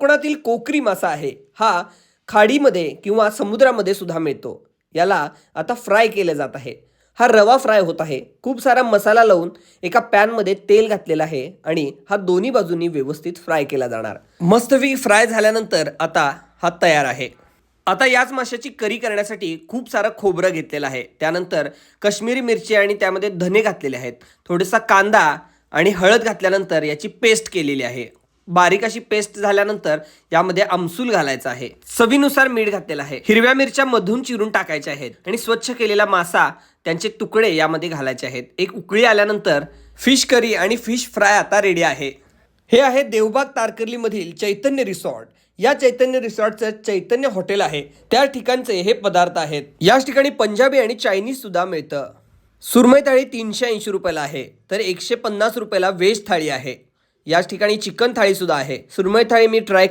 कोकणातील कोकरी मासा आहे हा खाडीमध्ये किंवा समुद्रामध्ये सुद्धा मिळतो. याला आता फ्राय केलं जात आहे. हा रवा फ्राय होत आहे. खूप सारा मसाला लावून एका पॅनमध्ये तेल घातलेलं आहे आणि हा दोन्ही बाजूंनी व्यवस्थित फ्राय केला जाणार. मस्तपैकी फ्राय झाल्यानंतर आता हा तयार आहे. आता याच माशाची करी करण्यासाठी खूप सारं खोबरं घेतलेलं आहे. त्यानंतर काश्मीरी मिरची आणि त्यामध्ये धने घातलेले आहेत. थोडासा कांदा आणि हळद घातल्यानंतर याची पेस्ट केलेली आहे. बारीक अशी पेस्ट झाल्यानंतर यामध्ये आमसूल घालायचा आहे. चवीनुसार मीठ घातलेलं आहे. हिरव्या मिरच्या मधून चिरून टाकायच्या आहेत आणि स्वच्छ केलेला मासा त्यांचे तुकडे यामध्ये घालायचे आहेत. एक उकळी आल्यानंतर फिश करी आणि फिश फ्राय आता रेडी आहे. हे आहे देवबाग तारकर्लीमधील चैतन्य रिसॉर्ट. या चैतन्य रिसॉर्टचं चैतन्य हॉटेल आहे. त्या ठिकाणचे हे पदार्थ आहेत. याच ठिकाणी पंजाबी आणि चायनीज सुद्धा मिळतं. सुरमई थाळी 380 रुपयाला आहे, तर 150 रुपयाला व्हेज थाळी आहे. याच ठिकाणी चिकन थाळी सुद्धा आहे. सुरमई थाळी मी ट्राय